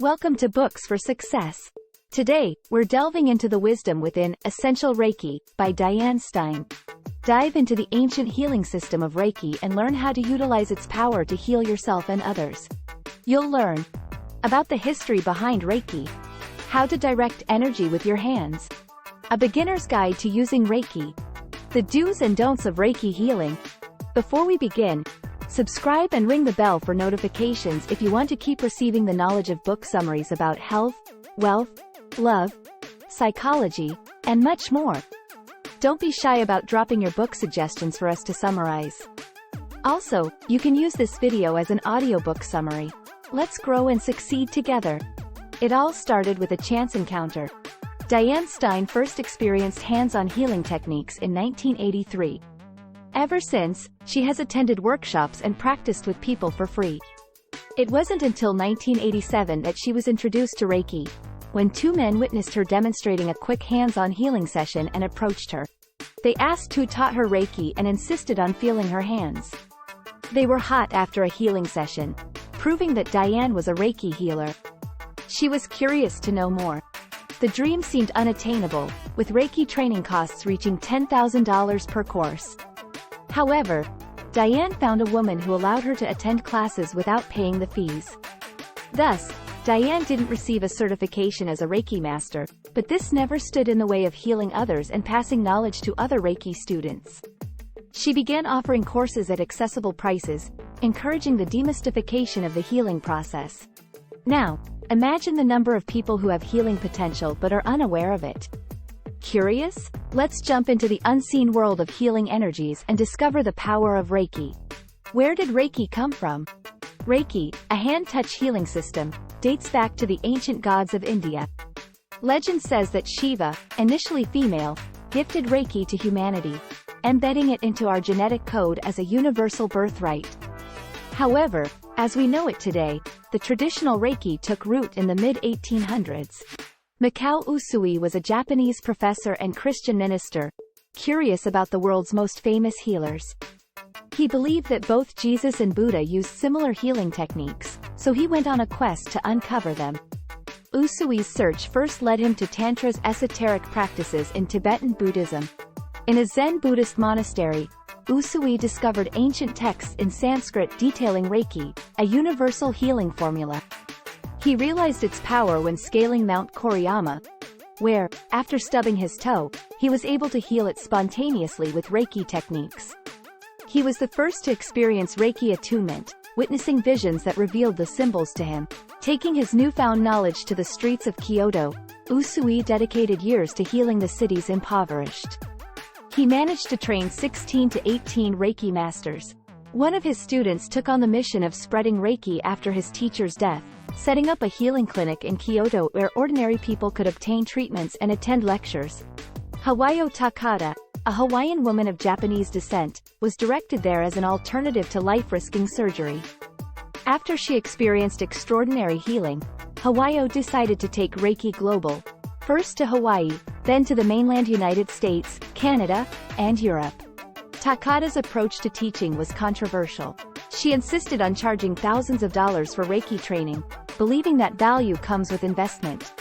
Welcome to Books for Success. Today, we're delving into the wisdom within Essential Reiki by Diane Stein. Dive into the ancient healing system of Reiki and learn how to utilize its power to heal yourself and others. You'll learn about the history behind Reiki, how to direct energy with your hands, a beginner's guide to using Reiki, the do's and don'ts of Reiki healing. Before we begin, subscribe and ring the bell for notifications if you want to keep receiving the knowledge of book summaries about health, wealth, love, psychology, and much more. Don't be shy about dropping your book suggestions for us to summarize. Also, you can use this video as an audiobook summary. Let's grow and succeed together. It all started with a chance encounter. Diane Stein first experienced hands-on healing techniques in 1983. Ever since, she has attended workshops and practiced with people for free. It wasn't until 1987 that she was introduced to Reiki, when two men witnessed her demonstrating a quick hands-on healing session and approached her. They asked who taught her Reiki and insisted on feeling her hands. They were hot after a healing session, proving that Diane was a Reiki healer. She was curious to know more. The dream seemed unattainable, with Reiki training costs reaching $10,000 per course. However, Diane found a woman who allowed her to attend classes without paying the fees. Thus, Diane didn't receive a certification as a Reiki master, but this never stood in the way of healing others and passing knowledge to other Reiki students. She began offering courses at accessible prices, encouraging the demystification of the healing process. Now, imagine the number of people who have healing potential but are unaware of it. Curious? Let's jump into the unseen world of healing energies and discover the power of Reiki. Where did Reiki come from? Reiki, a hand-touch healing system, dates back to the ancient gods of India. Legend says that Shiva, initially female, gifted Reiki to humanity, embedding it into our genetic code as a universal birthright. However, as we know it today, the traditional Reiki took root in the mid-1800s. Mikao Usui was a Japanese professor and Christian minister, curious about the world's most famous healers. He believed that both Jesus and Buddha used similar healing techniques, so he went on a quest to uncover them. Usui's search first led him to Tantra's esoteric practices in Tibetan Buddhism. In a Zen Buddhist monastery, Usui discovered ancient texts in Sanskrit detailing Reiki, a universal healing formula. He realized its power when scaling Mount Koriyama, where, after stubbing his toe, he was able to heal it spontaneously with Reiki techniques. He was the first to experience Reiki attunement, witnessing visions that revealed the symbols to him. Taking his newfound knowledge to the streets of Kyoto, Usui dedicated years to healing the city's impoverished. He managed to train 16 to 18 Reiki masters. One of his students took on the mission of spreading Reiki after his teacher's death, setting up a healing clinic in Kyoto where ordinary people could obtain treatments and attend lectures. Hawayo Takada, a Hawaiian woman of Japanese descent, was directed there as an alternative to life-risking surgery. After she experienced extraordinary healing, Hawayo decided to take Reiki global, first to Hawaii, then to the mainland United States, Canada, and Europe. Takada's approach to teaching was controversial. She insisted on charging thousands of dollars for Reiki training, believing that value comes with investment.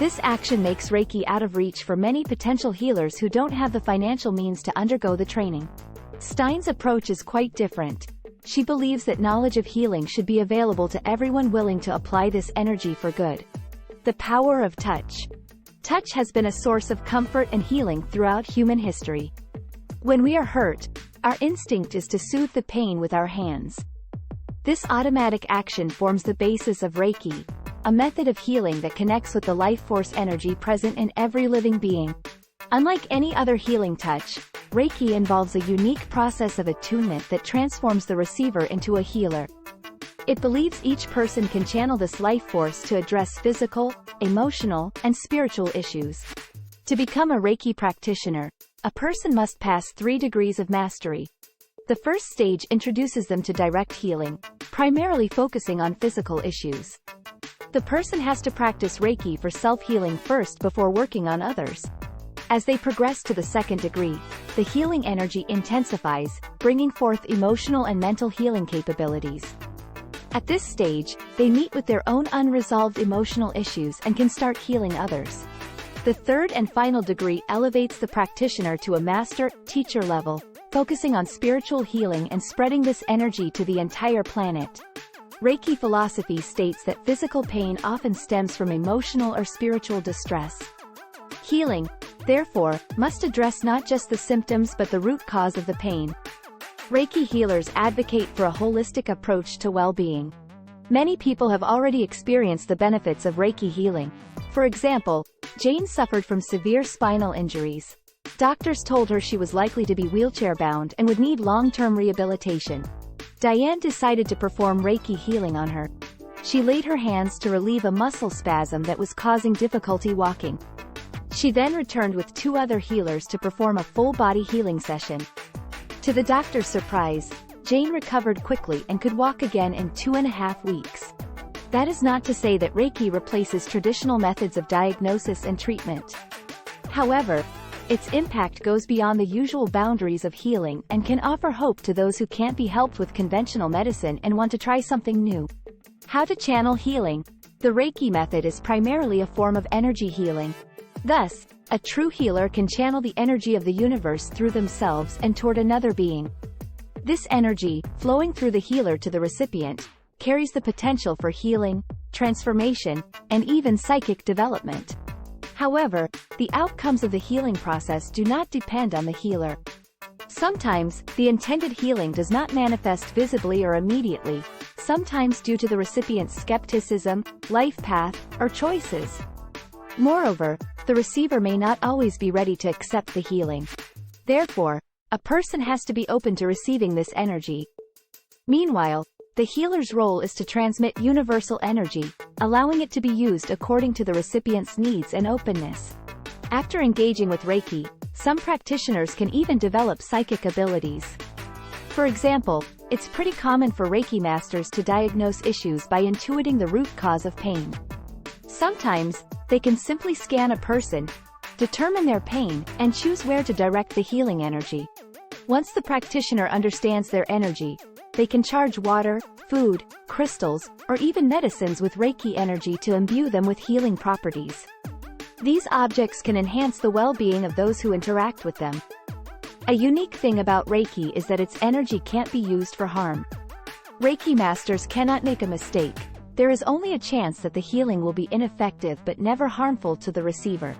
This action makes Reiki out of reach for many potential healers who don't have the financial means to undergo the training. Stein's approach is quite different. She believes that knowledge of healing should be available to everyone willing to apply this energy for good. The power of touch. Touch has been a source of comfort and healing throughout human history. When we are hurt, our instinct is to soothe the pain with our hands. This automatic action forms the basis of Reiki, a method of healing that connects with the life force energy present in every living being. Unlike any other healing touch, Reiki involves a unique process of attunement that transforms the receiver into a healer. It believes each person can channel this life force to address physical, emotional, and spiritual issues. To become a Reiki practitioner, a person must pass 3 degrees of mastery. The first stage introduces them to direct healing, primarily focusing on physical issues. The person has to practice Reiki for self-healing first before working on others. As they progress to the second degree, the healing energy intensifies, bringing forth emotional and mental healing capabilities. At this stage, they meet with their own unresolved emotional issues and can start healing others. The third and final degree elevates the practitioner to a master, teacher level, focusing on spiritual healing and spreading this energy to the entire planet. Reiki philosophy states that physical pain often stems from emotional or spiritual distress. Healing, therefore, must address not just the symptoms but the root cause of the pain. Reiki healers advocate for a holistic approach to well-being. Many people have already experienced the benefits of Reiki healing. For example, Jane suffered from severe spinal injuries. Doctors told her she was likely to be wheelchair-bound and would need long-term rehabilitation. Diane decided to perform Reiki healing on her. She laid her hands to relieve a muscle spasm that was causing difficulty walking. She then returned with 2 other healers to perform a full-body healing session. To the doctor's surprise, Jane recovered quickly and could walk again in 2.5 weeks. That is not to say that Reiki replaces traditional methods of diagnosis and treatment. However, its impact goes beyond the usual boundaries of healing and can offer hope to those who can't be helped with conventional medicine and want to try something new. How to channel healing? The Reiki method is primarily a form of energy healing. Thus, a true healer can channel the energy of the universe through themselves and toward another being. This energy, flowing through the healer to the recipient, carries the potential for healing, transformation, and even psychic development. However, the outcomes of the healing process do not depend on the healer. Sometimes, the intended healing does not manifest visibly or immediately, sometimes due to the recipient's skepticism, life path, or choices. Moreover, the receiver may not always be ready to accept the healing. Therefore, a person has to be open to receiving this energy. Meanwhile, the healer's role is to transmit universal energy, allowing it to be used according to the recipient's needs and openness. After engaging with Reiki, some practitioners can even develop psychic abilities. For example, it's pretty common for Reiki masters to diagnose issues by intuiting the root cause of pain. Sometimes, they can simply scan a person, determine their pain, and choose where to direct the healing energy. Once the practitioner understands their energy, they can charge water, food, crystals, or even medicines with Reiki energy to imbue them with healing properties. These objects can enhance the well-being of those who interact with them. A unique thing about Reiki is that its energy can't be used for harm. Reiki masters cannot make a mistake. There is only a chance that the healing will be ineffective but never harmful to the receiver.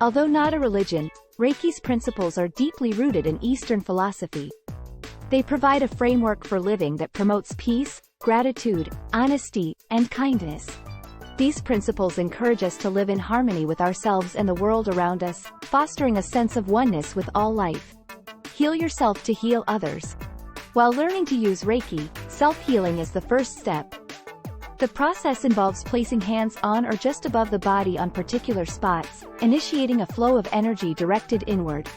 Although not a religion, Reiki's principles are deeply rooted in Eastern philosophy. They provide a framework for living that promotes peace, gratitude, honesty, and kindness. These principles encourage us to live in harmony with ourselves and the world around us, fostering a sense of oneness with all life. Heal yourself to heal others. While learning to use Reiki, self-healing is the first step. The process involves placing hands on or just above the body on particular spots, initiating a flow of energy directed inward.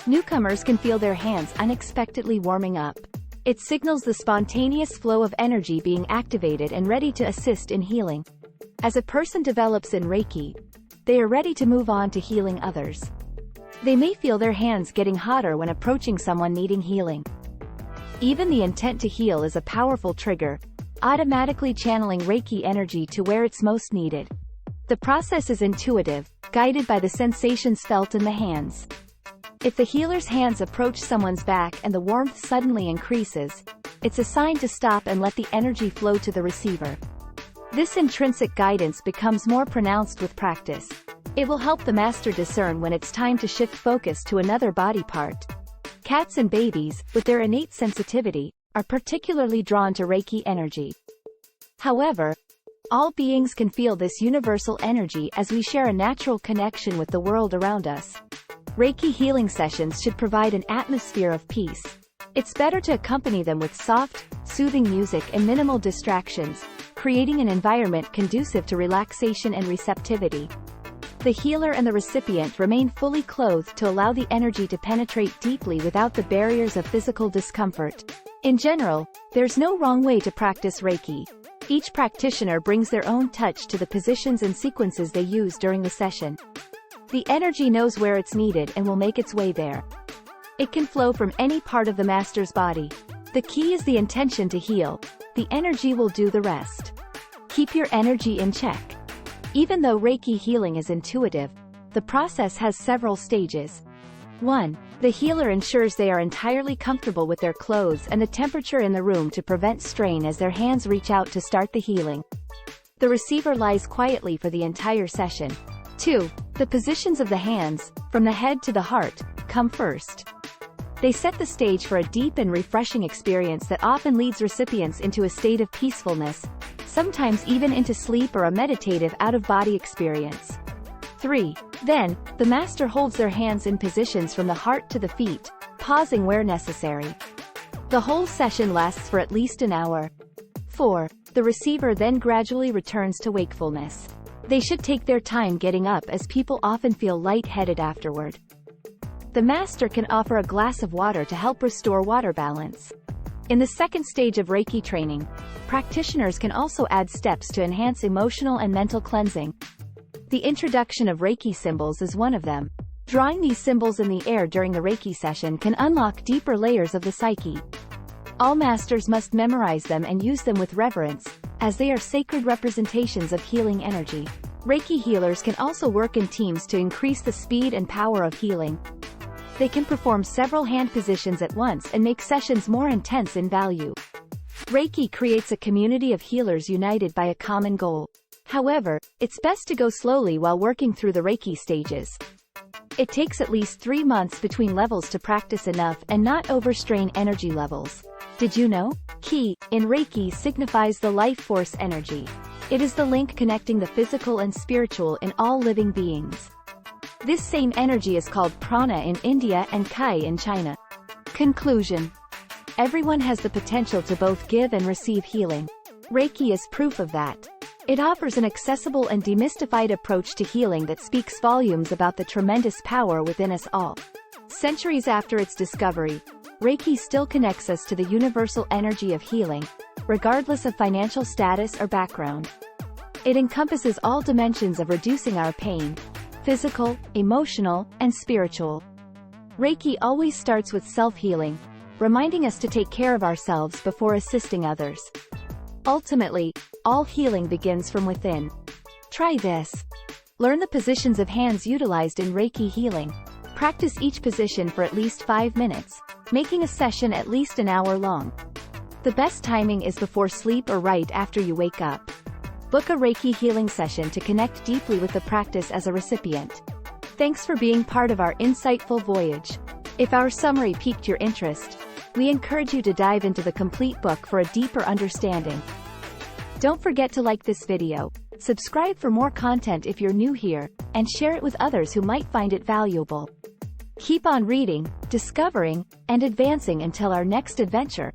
Newcomers can feel their hands unexpectedly warming up. It signals the spontaneous flow of energy being activated and ready to assist in healing. As a person develops in Reiki, they are ready to move on to healing others. They may feel their hands getting hotter when approaching someone needing healing. Even the intent to heal is a powerful trigger, automatically channeling Reiki energy to where it's most needed. The process is intuitive, guided by the sensations felt in the hands. If the healer's hands approach someone's back and the warmth suddenly increases, it's a sign to stop and let the energy flow to the receiver. This intrinsic guidance becomes more pronounced with practice. It will help the master discern when it's time to shift focus to another body part. Cats and babies, with their innate sensitivity, are particularly drawn to Reiki energy. However, all beings can feel this universal energy as we share a natural connection with the world around us. Reiki healing sessions should provide an atmosphere of peace. It's better to accompany them with soft, soothing music and minimal distractions, creating an environment conducive to relaxation and receptivity. The healer and the recipient remain fully clothed to allow the energy to penetrate deeply without the barriers of physical discomfort. In general, there's no wrong way to practice Reiki. Each practitioner brings their own touch to the positions and sequences they use during the session. The energy knows where it's needed and will make its way there. It can flow from any part of the master's body. The key is the intention to heal. The energy will do the rest. Keep your energy in check. Even though Reiki healing is intuitive, the process has several stages. 1. The healer ensures they are entirely comfortable with their clothes and the temperature in the room to prevent strain as their hands reach out to start the healing. The receiver lies quietly for the entire session. 2. The positions of the hands, from the head to the heart, come first. They set the stage for a deep and refreshing experience that often leads recipients into a state of peacefulness, sometimes even into sleep or a meditative out-of-body experience. 3. Then, the master holds their hands in positions from the heart to the feet, pausing where necessary. The whole session lasts for at least an hour. 4. The receiver then gradually returns to wakefulness. They should take their time getting up as people often feel lightheaded afterward. The master can offer a glass of water to help restore water balance. In the second stage of Reiki training, practitioners can also add steps to enhance emotional and mental cleansing. The introduction of Reiki symbols is one of them. Drawing these symbols in the air during the Reiki session can unlock deeper layers of the psyche. All masters must memorize them and use them with reverence, as they are sacred representations of healing energy. Reiki healers can also work in teams to increase the speed and power of healing. They can perform several hand positions at once and make sessions more intense in value. Reiki creates a community of healers united by a common goal. However, it's best to go slowly while working through the Reiki stages. It takes at least 3 months between levels to practice enough and not overstrain energy levels. Did you know? Ki, in Reiki, signifies the life force energy. It is the link connecting the physical and spiritual in all living beings. This same energy is called prana in India and kai in China. Conclusion. Everyone has the potential to both give and receive healing. Reiki is proof of that. It offers an accessible and demystified approach to healing that speaks volumes about the tremendous power within us all. Centuries after its discovery, Reiki still connects us to the universal energy of healing, regardless of financial status or background. It encompasses all dimensions of reducing our pain, physical, emotional, and spiritual. Reiki always starts with self-healing, reminding us to take care of ourselves before assisting others. Ultimately, all healing begins from within. Try this. Learn the positions of hands utilized in Reiki healing. Practice each position for at least 5 minutes, making a session at least an hour long. The best timing is before sleep or right after you wake up. Book a Reiki healing session to connect deeply with the practice as a recipient. Thanks for being part of our insightful voyage. If our summary piqued your interest, we encourage you to dive into the complete book for a deeper understanding. Don't forget to like this video, subscribe for more content if you're new here, and share it with others who might find it valuable. Keep on reading, discovering, and advancing until our next adventure.